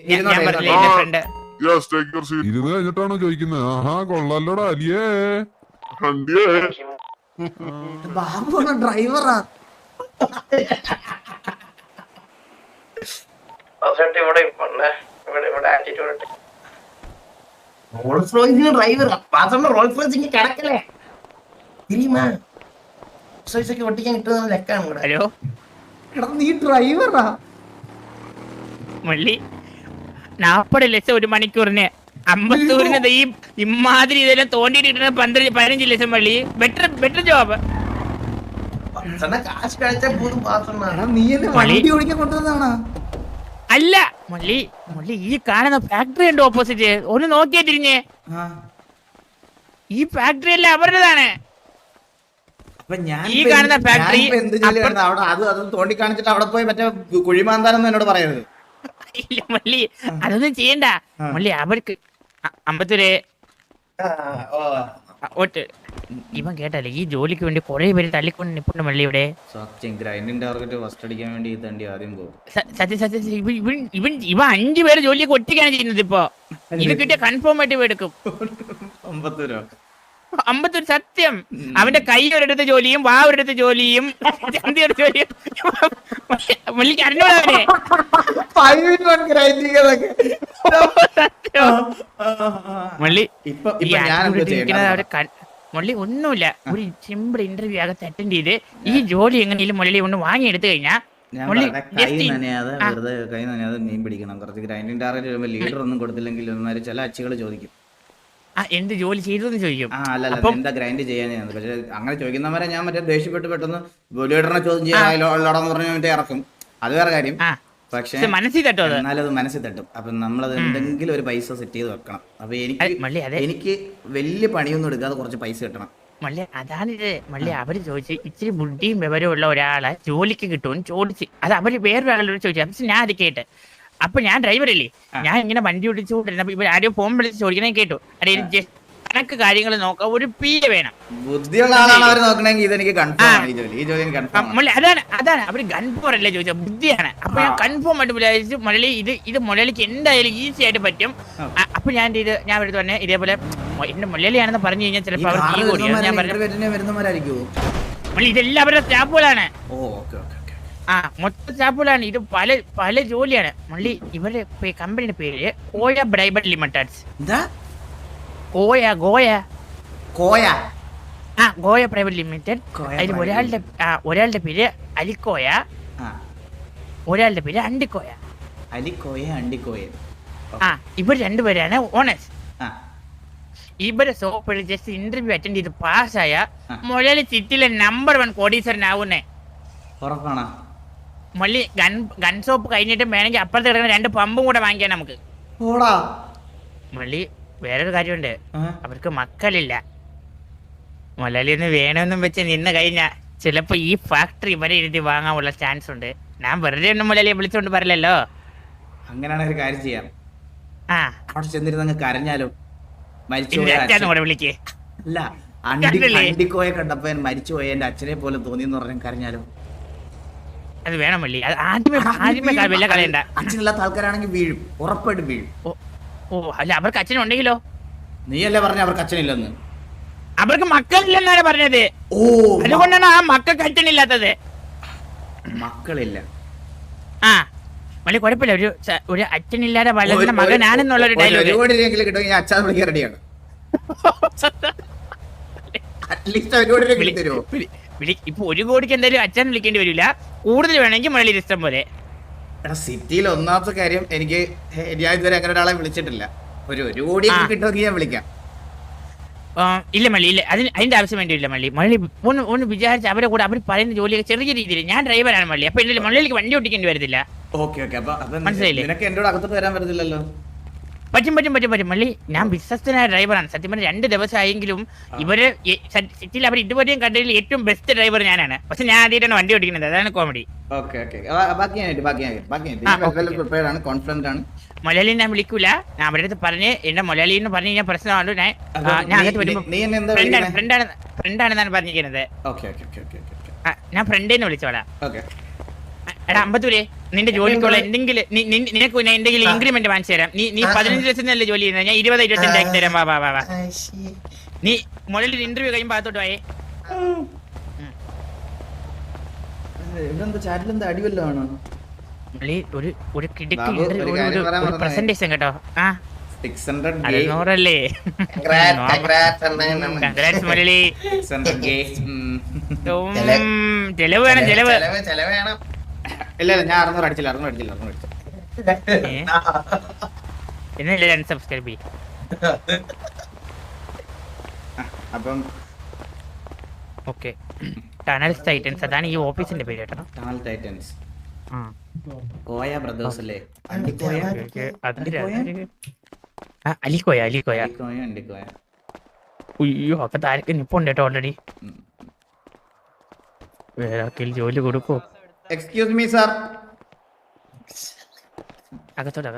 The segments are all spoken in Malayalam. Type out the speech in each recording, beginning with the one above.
ഞാൻ പറഞ്ഞില്ലേ എന്റെ ഫ്രണ്ട്. ഇരുന്ന് കഴിഞ്ഞിട്ടാണോ ചോദിക്കുന്നത്? ആഹാ കൊള്ളാലോടാ അലിയേ. ബാബു ഡ്രൈവറാ. റോൾസ് റോയ്സിന് ഡ്രൈവർ റോൾസ് റോയ്സിന് കിടക്കല്ലേ തിരിയുമാ ഒക്കെ ഒട്ടിക്കാൻ കിട്ടുന്ന ലെക്കാണ് ഇവിടെ. ഹലോ നീ ഡ്രൈവറാ? മള്ളി 40 ലക്ഷം ഒരു മണിക്കൂറിന്, 50 ഈ ഇമാതിരി ഇതെല്ലാം തോണ്ടിട്ട് 15 ലക്ഷം. മള്ളി ബെറ്റർ ജോബ്. കാശ് കഴിച്ചാൽ പോലും നീ എന്നെ വണ്ടി ഓടിക്കാൻ കൊണ്ടുവന്നാണോ? അല്ല മള്ളി, ഈ കാണുന്ന ഫാക്ടറി ഉണ്ട് ഓപ്പോസിറ്റ്, ഒന്ന് നോക്കിയാ തിരിഞ്ഞ്. ഈ ഫാക്ടറി എല്ലാം അവരുടേതാണ്. ഈ കാണുന്ന ഫാക്ടറി അത് തോണ്ടി കാണിച്ചിട്ട് അവിടെ പോയി മറ്റേ കുഴിമാന്താനെന്ന് എന്നോട് പറയരുത്. ഇല്ല മള്ളി, അതൊന്നും ചെയ്യണ്ട മള്ളി. അവർക്ക് 50 ഇവൻ കേട്ടല്ലേ, ഈ ജോലിക്ക് വേണ്ടി കുറെ പേര് തള്ളിക്കൊണ്ട് നിൽപ്പുണ്ട് മള്ളി ഇവിടെ. സത്യം ഇവ 5 പേര് ജോലിയൊക്കെ ഒറ്റയ്ക്കാണ് ചെയ്യുന്നത്. ഇപ്പൊ ഇത് കിട്ടിയ കൺഫേം ആയിട്ട് എടുക്കും 50. സത്യം. അവന്റെ കൈ ഒരിടത്ത് ജോലിയും വാ ഒരിടത്ത് ജോലിയും ചന്തി ഒരു ജോലിയും മള്ളിക്ക് അറിഞ്ഞോളവനെ. മള്ളി മള്ളി ഒന്നുമില്ല, ഒരു സിമ്പിൾ ഇന്റർവ്യൂ അകത്ത് അറ്റൻഡ് ചെയ്ത് ഈ ജോലി എങ്ങനെയും മുരളി ഒന്ന് വാങ്ങിയെടുത്തു കഴിഞ്ഞാൽ മീൻ പിടിക്കണം. കുറച്ച് ഗ്രൈൻഡിങ് ടാർഗറ്റ് വരുമ്പോൾ ലീഡർ ഒന്നും കൊടുത്തില്ലെങ്കിൽ ചില അച്ചുകൾ ചോദിക്കും എന്ത് ജോലി ചെയ്തെന്ന് ചോദിക്കും. അല്ല എന്താ ഗ്രൈൻഡ് ചെയ്യാൻ. പക്ഷെ അങ്ങനെ ചോദിക്കുന്നവരെ ഞാൻ മറ്റേ ദേഷ്യപ്പെട്ട് പെട്ടെന്ന് ലീഡറിനെ ചോദ്യം ചെയ്യാൻ പറഞ്ഞ മറ്റേ ഇറക്കും. അത് വേറെ കാര്യം. പക്ഷെ മനസ്സിൽ തട്ടും, എന്നാലും അത് മനസ്സിൽ തട്ടും. അപ്പൊ നമ്മളത് എന്തെങ്കിലും ഒരു പൈസ സെറ്റ് ചെയ്ത് വെക്കണം. അപ്പൊ എനിക്ക് വലിയ പണിയൊന്നും എടുക്കാതെ കുറച്ച് പൈസ കിട്ടണം മള്ളി. അതാണിത് മള്ളി. അവര് ചോദിച്ചു ഇച്ചിരി ബുദ്ധിയും വിവരവും ഉള്ള ഒരാളെ ജോലിക്ക് കിട്ടുമെന്ന് ചോദിച്ച്. അത് അവര് വേറൊരാളോട് ചോദിച്ചു. പക്ഷെ ഞാൻ അത് കേട്ട്. അപ്പൊ ഞാൻ ഡ്രൈവറല്ലേ, ഞാൻ ഇങ്ങനെ വണ്ടി ഓടിച്ചുകൊണ്ടിരുന്നപ്പോ ഇവർ ആരും ഫോൺ വിളിച്ച് ചോദിക്കണേ കേട്ടു. അതായത് കണക്ക് കാര്യങ്ങൾ നോക്കാം, ഒരു പി വേണം. ബുദ്ധിയുള്ള ആളാണ് നോക്കണമെങ്കിൽ ഇതെനിക്ക് അതാണ് അവര് കൺഫേം അല്ലേ ചോദിച്ചത്, ബുദ്ധിയാണ്. അപ്പൊ ഞാൻ കൺഫേം ആയിട്ട് വിചാരിച്ചു മുരളി ഇത് മുരളിക്ക് എന്തായാലും ഈസി ആയിട്ട് പറ്റും. അപ്പൊ ഞാൻ എടുത്ത് തന്നെ ഇതേപോലെ എന്റെ മുരളിയാണെന്ന് പറഞ്ഞു കഴിഞ്ഞാൽ ചിലപ്പോൾ അവർ ഞാൻ പറഞ്ഞു ഇതെല്ലാം അവരുടെ സ്റ്റാഫുകളാണ്. മൊത്തം സ്റ്റാഫുകളാണ്. ഇത് പല ജോലിയാണ് മള്ളി. ഇവരുടെ കമ്പനിയുടെ പേര് Koya briber limiteds. Goya private limited. അതിൽ ഒരാളുടെ പേര് അലിക്കോയ, ഒരാളുടെ പേര് അണ്ടിക്കോയ. ഇവർ രണ്ടുപേരാണ് ഓണേഴ്സ്. ഇവരെ സോപ്പിൽ ജസ്റ്റ് ഇന്റർവ്യൂ അറ്റൻഡ് ചെയ്ത് പാസ്സായ മുരളി സിറ്റിയിലെ നമ്പർ 1 കോടീശ്വരനാവുന്നേ. മള്ളി ഗൺ ഷോപ്പ് കഴിഞ്ഞിട്ട് വേണമെങ്കിൽ അപ്പുറത്ത് കിടക്കുന്ന 2 പമ്പും കൂടെ വാങ്ങിക്കാൻ നമുക്ക്. മള്ളി വേറൊരു കാര്യമുണ്ട്, അവർക്ക് മക്കളില്ല. മുരളി ഒന്ന് വേണമെന്നും വെച്ച് നിന്ന് കഴിഞ്ഞാൽ ചിലപ്പോ ഈ ഫാക്ടറി വരെ ഇരുത്തി വാങ്ങാനുള്ള ചാൻസ് ഉണ്ട്. ഞാൻ വെറുതെ ഒന്നും മുരളിയെ വിളിച്ചോണ്ട് പറയല്ലോ. അങ്ങനെയാണ് ഒരു കാര്യം ചെയ്യാം. അവിടെ ചെന്നിരുന്ന് കരഞ്ഞാലോ? വിളിക്കേ അല്ല, അണ്ടിക്കോയ കണ്ടപ്പോ മരിച്ചുപോയ എന്റെ അച്ഛനെ പോലെ തോന്നിയെന്ന് പറഞ്ഞാൽ കരഞ്ഞാലോ? അത് വേണം മള്ളി. ആദ്യമേ വല്ല കളയണ്ട. അച്ഛനില്ലാത്ത ആൾക്കാരാണെങ്കിൽ വീഴും, ഉറപ്പായിട്ട് വീഴും. അല്ല അവർക്ക് അച്ഛനുണ്ടെങ്കിലോ? നീയല്ലേ പറഞ്ഞ അവർക്ക് അച്ഛനില്ലെന്ന്? അവർക്ക് മക്കളില്ലെന്നാണ് പറഞ്ഞത്. അതുകൊണ്ടാണ് ആ മക്കൾക്ക് അച്ഛനില്ലാത്തത്. മക്കളില്ല മള്ളി കുഴപ്പമില്ല. ഒരു അച്ഛനില്ലാതെ വളരുന്ന മകനാണെന്നുള്ളൊരു ഡയലോഗ്. ഇപ്പൊ 1 കോടിക്ക് എന്തായാലും അച്ഛൻ വിളിക്കേണ്ടി വരില്ല. കൂടുതൽ വേണമെങ്കിൽ മുരളി ഇഷ്ടം പോലെ. സിറ്റിയിൽ ഒന്നാമത്തെ കാര്യം എനിക്ക് ഞാൻ ഇതുവരെ അങ്ങനെ ഒരാളെ വിളിച്ചിട്ടില്ല. ഒരു കോടി കിട്ടുമെങ്കിൽ ഞാൻ വിളിക്കാം. ഇല്ല മള്ളി, ഇല്ല, അതിന്റെ ആവശ്യം വേണ്ടിയില്ല മള്ളി. മള്ളി ഒന്ന് വിചാരിച്ച് അവരെ കൂടെ അവർ പറയുന്ന ജോലിയൊക്കെ ചെറിയ രീതിയിൽ. ഞാൻ ഡ്രൈവറാണ് മള്ളി. അപ്പൊ ഇല്ല മള്ളിക്ക് വണ്ടി ഓടിക്കേണ്ടി വരത്തില്ല. മനസ്സിലായില്ലേ? പറ്റും മള്ളി. ഞാൻ ബിസിനസ്സിനായ ഡ്രൈവറാണ്. സത്യം പറഞ്ഞ 2 ദിവസമായെങ്കിലും ഇവര് സിറ്റിയിൽ അവർ ഇതുവരെയും കണ്ടതിൽ ഏറ്റവും ബെസ്റ്റ് ഡ്രൈവർ ഞാനാണ്. പക്ഷെ ഞാൻ ആദ്യമായിട്ടാണ് വണ്ടി ഓടിക്കുന്നത്. അതാണ് കോമഡി. മലയാളി ഞാൻ വിളിക്കൂല. ഞാൻ അവരുടെ അടുത്ത് പറഞ്ഞ് എന്റെ മലയാളി എന്ന് പറഞ്ഞു കഴിഞ്ഞാൽ പ്രശ്നമാണ്. ഞാൻ അകത്ത് വരുമ്പോ ഫ്രണ്ടാണെന്നാണ് പറഞ്ഞിരിക്കുന്നത്. ഞാൻ ഫ്രണ്ടേന്ന് വിളിച്ചോളാം. എടാ അമ്പത്തൂരെ നിന്റെ ജോലിക്കുള്ള എന്തെങ്കിലും നിനക്ക് എന്തെങ്കിലും ഇൻക്രിമെന്റ് വാങ്ങിച്ചു തരാം. നീ 15 ലക്ഷത്തിനല്ലേ ജോലി ചെയ്യുന്നത്, ഞാൻ 20-25 ആക്കി തരാം. വാ നീ മുകളിൽ ഇന്റർവ്യൂ കഴിയുമ്പോ അകത്തോട്ട് പോയേ. ചാറ്റിലെന്താ അടിവല്ലോ ആണോ? ഒരു കിടക്ക് പ്രസന്റേഷൻ കേട്ടോ. 600 അല്ലേ മുരളി. ചെലവ് വേണം, ചെലവ്. ഇല്ല ഞാൻ 600 അടിച്ചില്ല. എന്നല്ലേ 2 സബ്സ്ക്രൈബ് ചെയ്യും. അപ്പം ഓക്കെ, ടണൽ ടൈറ്റൻസ് അതാണ് ഈ ഓഫീസിന്റെ പേര് കേട്ടോ. ടണൽ ടൈറ്റൻസ് കോയ ബ്രദേഴ്സ് അല്ലേ? അലിക്കോയ. അണ്ടിക്കോയ. ഉയ്യോ ഒക്കെ താരക്ക് നിപ്പുണ്ട് കേട്ടോ ഓൾറെഡി. വേറെ ജോലി കൊടുക്കോ? Excuse me sir. അകത്തോട്ട്.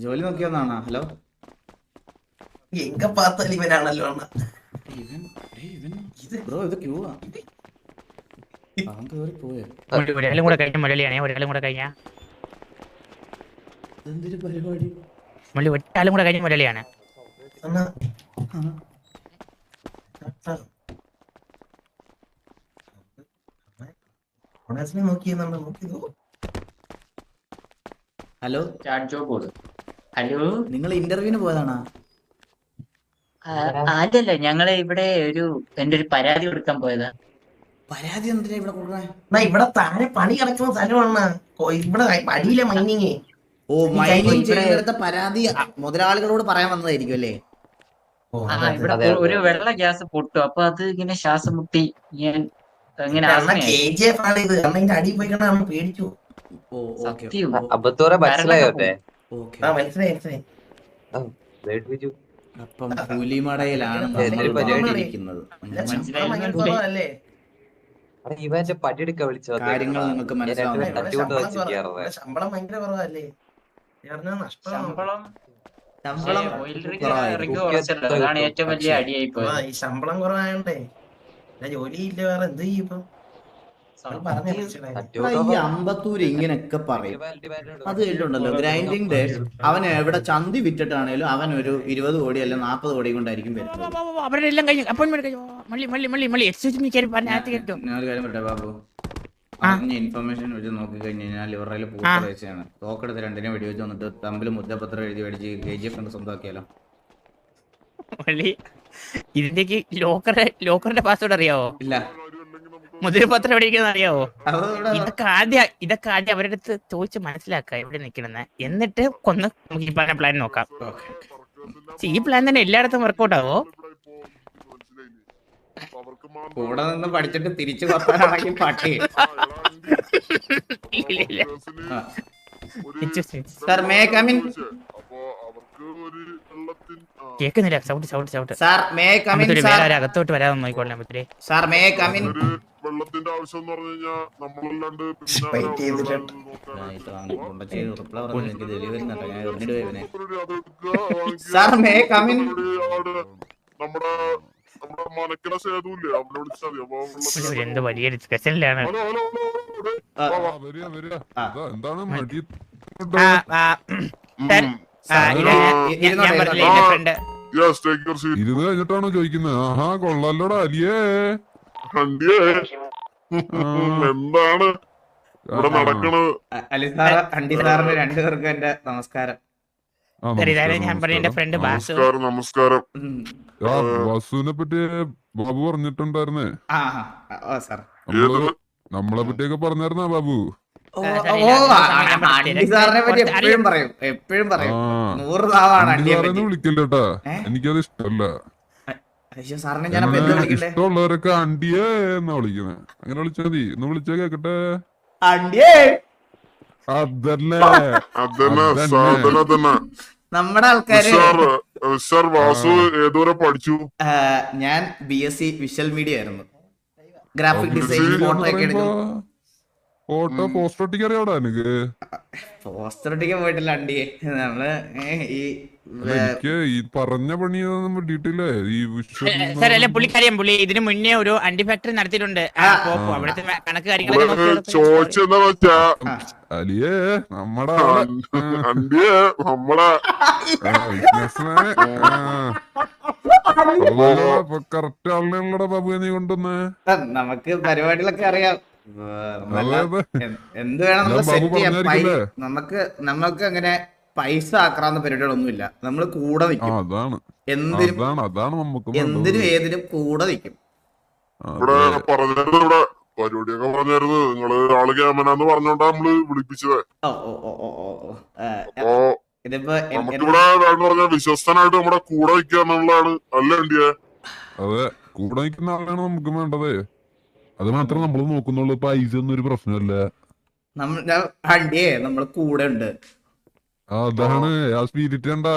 ജോലി നോക്കിയൊന്നാണോ? ഹലോ എങ്ക പാത്താൽ ഇവനാണല്ലോ ബ്രോ, ഇത് ക്യൂ ആ. പോയോ? ഒരാളും കൂടെ കഴിഞ്ഞ മുരളിയാണേ. ഒരാളും കൂടെ കഴിഞ്ഞ എന്തൊരു പരിപാടി? ഒരാളും കൂടെ കഴിഞ്ഞ മുരളിയാണ്. ഹലോ ഹലോ, നിങ്ങൾ ഇന്റർവ്യൂവിന് പോയതാണോ? അതല്ല, ഞങ്ങള് ഇവിടെ എന്റെ ഒരു പരാതി കൊടുക്കാൻ പോയതാ. പരാതി എന്തിനാ ഇവിടെ കൊടുക്കണേ? ഇവിടെ താഴെ പണി കിടക്കുന്ന സ്ഥലമാണ്. ഇവിടെ അടിയിലെ മൈനിങ്. ഓ, മൈനിങ് ചെയ്യുന്നിടത്ത പരാതി മുതലാളികളോട് പറയാൻ വന്നതായിരിക്കും അല്ലേ? ഇവിടെ ഒരു വെള്ള ഗ്യാസ് പൊട്ടു, അപ്പൊ അത് ഇങ്ങനെ ശ്വാസം മുട്ടി ഞാൻ അങ്ങനെ KGF ആണ് ഇത്. അടി പോയി നമ്മൾ പേടിച്ചു. മനസ്സിലായി. അപ്പം പുലിമടയിലാണ് നമ്മൾ അല്ലേ ഇവന്റെ പടിയെടുക്ക വിളിച്ചു കാര്യങ്ങൾ നിങ്ങൾക്ക് മനസ്സിലാവുന്നു. ശമ്പളം ഭയങ്കര കുറവല്ലേ? ശമ്പളം ശമ്പളം ഏറ്റവും വലിയ അടിയായി പോയത്. ഈ ശമ്പളം കുറവായോണ്ടേ ജോലി ഇല്ല, വേറെ എന്ത് ചെയ്യും ഇപ്പൊ? ഈ അമ്പത്തൂര് ഇങ്ങനെയൊക്കെ പറയും. അത് കേട്ടുണ്ടല്ലോ, ഗ്രൈൻഡിങ് ഡേ അവന് എവിടെ ചന്തി വിറ്റിട്ടാണേലും അവൻ ഒരു 20 കോടി അല്ല 40 കോടി കൊണ്ടായിരിക്കും വരുന്നത്. അവരെല്ലാം കഴിഞ്ഞു. അപ്പോയിന്റ്മെന്റ് ഞാനൊരു കാര്യം പറയട്ടെ ബാബു, പറഞ്ഞ ഇൻഫർമേഷൻ വെച്ച് നോക്കി കഴിഞ്ഞാൽ ഇവരുടെ പൂർത്തയാണ്. തോക്കെടുത്ത് 2 വെടിവെച്ച് വന്നിട്ട് തമ്മിൽ മുദ്രപത്രം എഴുതി മേടിച്ച് KGF കൊണ്ട് സ്വന്തമാക്കിയാലോ? ഇതിന്റെക്ക് ലോക്കറിന്റെ പാസ്വേഡ് അറിയാവോ? ഇല്ല. മുദ്രപത്രം എവിടെ ഇരിക്കുന്ന അറിയാവോ? ഇതൊക്കെ ആദ്യം അവരുടെ അടുത്ത് ചോദിച്ച് മനസ്സിലാക്കാം എവിടെ നിക്കണെന്ന്, എന്നിട്ട് നമുക്ക് ഈ പറഞ്ഞ പ്ലാൻ നോക്കാം. ഈ പ്ലാൻ തന്നെ എല്ലായിടത്തും വർക്കൗട്ട് ആവോ? കൂടെ നിന്ന് പഠിച്ചിട്ട് തിരിച്ചു കൊത്താനാണെങ്കിൽ പട്ടി. Sir may come in. കേക്കുന്നില്ല, sound. Sir may come in. Sir അകത്തോട്ട് വരാതെ നോക്കിക്കോളാം. Sir may come in. വെള്ളത്തിന്റെ ആവശ്യം എന്ന് പറഞ്ഞു കഴിഞ്ഞാൽ നമ്മളല്ലാണ്ട് സാർ മേ കം ഇൻ. നമ്മുടെ മനക്കിട സേതുല്ലേ, അവനെ വിളിച്ചാൽ മതി. എന്ത് വലിയ ഡിസ്കഷനിലാണ്. എന്താണ് മടി? ഇത് കഴിഞ്ഞിട്ടാണോ ചോദിക്കുന്നത്? ആഹാ, കൊള്ളാലോടാ അലിയേ. എന്താണ് ഇവിടെ നടക്കണത്? അലി സാറ്, അണ്ടി സാറിന് 2 പേർക്കും എന്റെ നമസ്കാരം. ഞാൻ പറഞ്ഞ എന്റെ ഫ്രണ്ട് ബാസു. നമസ്കാരം. ബാസുവിനെ പറ്റി ബാബു പറഞ്ഞിട്ടുണ്ടായിരുന്നേ. നമ്മളെ പറ്റിയൊക്കെ പറഞ്ഞായിരുന്നാ ബാബു? അണ്ടി സാറിനെ പറ്റി എപ്പോഴും പറയും. 100 നാവാണ് അണ്ടിയെ പറ്റി. വിളിക്കില്ലട്ടാ, എനിക്കത് ഇഷ്ടമല്ല. സാറിനെ ഞാൻ ഇഷ്ടമുള്ളവരൊക്കെ അണ്ടിയേ എന്നാ വിളിക്കുന്നത്. അങ്ങനെ വിളിച്ചാ മതി. ഒന്ന് വിളിച്ചാ കേക്കട്ടെ. അണ്ടിയേ അതല്ലേ നമ്മുടെ ആൾക്കാര്. വാസു ഏതുവരെ പഠിച്ചു? ഞാൻ BSc വിഷ്വൽ മീഡിയ ആയിരുന്നു. ഗ്രാഫിക് ഡിസൈൻ, ഫോട്ടോ ഒക്കെ എടുക്കും. ഫോട്ടോ പോസ്റ്റർ ഒട്ടിക്ക് അറിയാടാ എനിക്ക്. പോസ്റ്റർ ഒട്ടിക്കാൻ പോയിട്ടില്ല അണ്ടിയെ. നമ്മള് ഈ എനിക്ക് ഈ പറഞ്ഞ പണിയൊന്നും വിട്ടിട്ടില്ലേ ഈ സാർ അല്ലെ പുള്ളിക്കറിയാം, പുള്ളി ഇതിനു മുന്നേ ഒരു അണ്ടി ഫാക്ടറി നടത്തിയിട്ടുണ്ട്. അപ്പൊ അവിടുത്തെ കണക്ക് കാര്യങ്ങളൊക്കെ നോക്കി ചോദിച്ചെന്താ വെച്ചാ അലിയേ നമ്മടെ അണ്ടിയെ നമ്മളെ കറക്റ്റ് ആളിനെയുള്ളടാ ബാബു നീ കൊണ്ടുവന്നേ. നമുക്ക് പരിപാടികളൊക്കെ അറിയാം. എന്ത് വേണം നമ്മൾ ബാബു സെറ്റ് ചെയ്യാം. പറഞ്ഞായിരിക്കുമല്ലേ? നമുക്ക് അങ്ങനെ പൈസ ആക്രാന്ന പരിപാടികളൊന്നുമില്ല. നമ്മൾ കൂടെ നിൽക്കും. അതാണ് എന്തിനും അതാണ് നമുക്ക് എന്തിനും ഏതിനും കൂടെ നിൽക്കും. ഇവിടെ പറഞ്ഞിരുന്നു, ഇവിടെ പരിപാടിയൊക്കെ പറഞ്ഞിരുന്നു. നിങ്ങള് ആള് ക്യാമനാന്ന് പറഞ്ഞോണ്ടാ നമ്മള് വിളിപ്പിച്ചത്. ഓ ഓ ഓ ഓ ഓ അപ്പൊ ഇതിപ്പോ നമുക്കിവിടെ എന്ന് പറഞ്ഞാൽ വിശ്വസ്തനായിട്ട് നമ്മുടെ കൂടെ നിൽക്കുക എന്നുള്ളതാണ്. അല്ല അണ്ടിയെ? അതെ, കൂടെ നിൽക്കുന്ന ആളാണ് നമുക്ക് വേണ്ടത്. അത് മാത്രം നമ്മൾ നോക്കുന്നുള്ളൂ. പൈസ ഒന്നും ഒരു പ്രശ്നമല്ല. അണ്ടിയെ നമ്മള് കൂടെ ഉണ്ട്. അതാണ് ആ സ്പിരിറ്റ് കണ്ടാ.